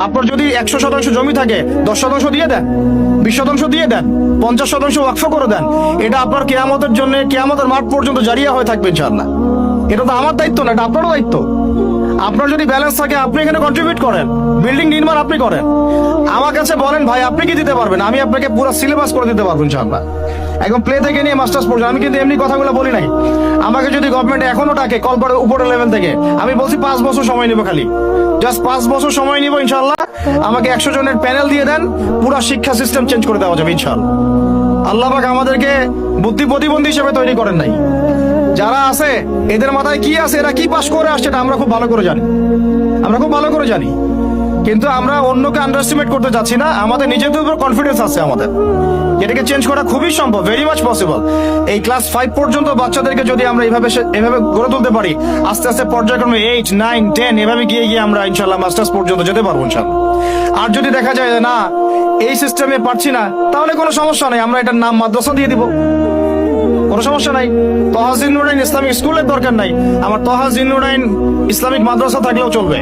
আপনার যদি 100% জমি থাকে 10% দিয়ে দেন, 20% দিয়ে দেন, 50% ওয়াকফ করে দেন। এটা আপনার কিয়ামতের জন্য, কিয়ামতের মাঠ পর্যন্ত জারিয়া হয়ে থাকবে ইনশাআল্লাহ। এটা তো আমার দায়িত্ব না, এটা আপনারও দায়িত্ব। আপনার যদি ব্যালেন্স থাকে আপনি এখানে কন্ট্রিবিউট করেন, বিল্ডিং নির্মাণ আপনি করেন। আমার কাছে বলেন ভাই আপনি কি দিতে পারবেন, আমি আপনাকে পুরো সিলেবাস করে দিতে পারবো ইনশাআল্লাহ, একদম প্লে থেকে নিয়ে মাস্টার্স পর্যন্ত। আমি কিন্তু এমনি কথাগুলো বলি নাই। আমাকে যদি গভর্নমেন্ট এখনো ডাকে কল করে উপরের লেভেল থেকে, আমি বলছি 5 বছর সময় নিব, খালি জাস্ট 5 বছর সময় নিব ইনশাআল্লাহ। আমাকে 100 জনের প্যানেল দিয়ে দেন, পুরো শিক্ষা সিস্টেম চেঞ্জ করে দেওয়া যাবে ইনশাআল্লাহ। আল্লাহ পাক আমাদেরকে বুদ্ধি প্রতিবন্ধী হিসেবে তৈরি করেন নাই। যারা আছে এদের মাথায় কি আছে, এরা কি পাস করে আসছে এটা আমরা খুব ভালো করে জানি, আমরা খুব ভালো করে জানি। কিন্তু আমরা অন্যকে আন্ডারএস্টিমেট করতে যাচ্ছি না, আমাদের নিজেদের উপর কনফিডেন্স আছে আমাদের। এটাকে চেঞ্জ করা খুবই সম্ভব, ভেরি মাচ পসিবল। এই ক্লাস 5 পর্যন্ত বাচ্চাদেরকে যদি আমরা এভাবে গড়ে তুলতে পারি, আস্তে আস্তে পর্যায়ক্রমে 8, 9, 10 এভাবে গিয়ে আমরা ইনশাল্লাহ মাস্টার্স পর্যন্ত যেতে পারবো ইনশাল্লাহ। আর যদি দেখা যায় যে না এই সিস্টেমে পারছি না, তাহলে কোনো সমস্যা নেই, আমরা এটার নাম মাদ্রাসা দিয়ে দিব, কোনো সমস্যা নাই। তহা জিন্নুরাইন ইসলামিক স্কুলের দরকার নাই, আমার তহা জিন্নুরাইন ইসলামিক মাদ্রাসা থাকলেও চলবে।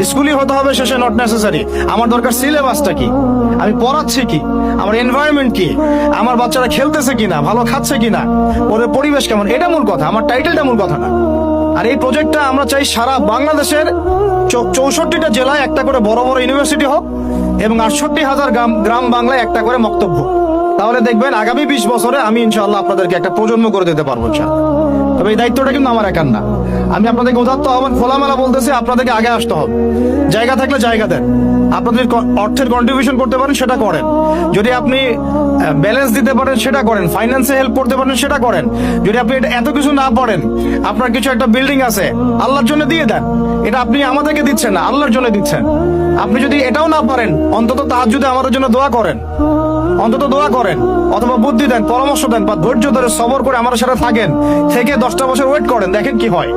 স্কুলই হতে হবে শেষে, নট নেসেসারি। আমার দরকার সিলেবাসটা কি, আমি পড়াচ্ছি কি, আমার এনভায়রনমেন্ট কি, আমার বাচ্চারা খেলতেছে কিনা, ভালো খাচ্ছে কিনা, ওদের পরিবেশ কেমন, এটা মূল কথা, আমার টাইটেলটা মূল কথা না। আর এই প্রজেক্টটা আমরা চাই সারা বাংলাদেশের 64টা জেলায় একটা করে বড় বড় ইউনিভার্সিটি হোক এবং 68,000 গ্রাম বাংলায় একটা করে মক্তব্য। তাহলে দেখবেন আগামী 20 বছরে আমি ইনশাআল্লাহ আপনাদেরকে একটা প্রজন্ম করে দিতে পারবো ইনশাআল্লাহ। তবে এই দায়িত্বটা কিন্তু আমার একার না, আমি আপনাদেরকে উদাত্ত আহ্বান খোলামেলা বলতেছি, আপনাদেরকে আগে আসতে হবে। জায়গা থাকলে জায়গা দেন, আপনাদের অর্থের কন্ট্রিবিউশন করতে পারেন সেটা করেন, যদি আপনি ব্যালেন্স দিতে পারেন সেটা করেন, ফাইন্যান্সে হেল্প করতে পারেন সেটা করেন। যদি আপনি এত কিছু না পারেন, আপনার কিছু একটা বিল্ডিং আছে আল্লাহর জন্য দিয়ে দেন, এটা আপনি আমাদেরকে দিচ্ছেন না, আল্লাহর জন্য দিচ্ছেন। আপনি যদি এটাও না পারেন, অন্তত তাহাজ্জুদে আমাদের জন্য দোয়া করেন, অন্তত দোয়া করেন, অথবা বুদ্ধি দেন, পরামর্শ দেন, বা ধৈর্য ধরে সবর করে আমাদের সাথে থাকেন, থেকে 10টা বছর ওয়েট করেন, দেখেন কি হয়।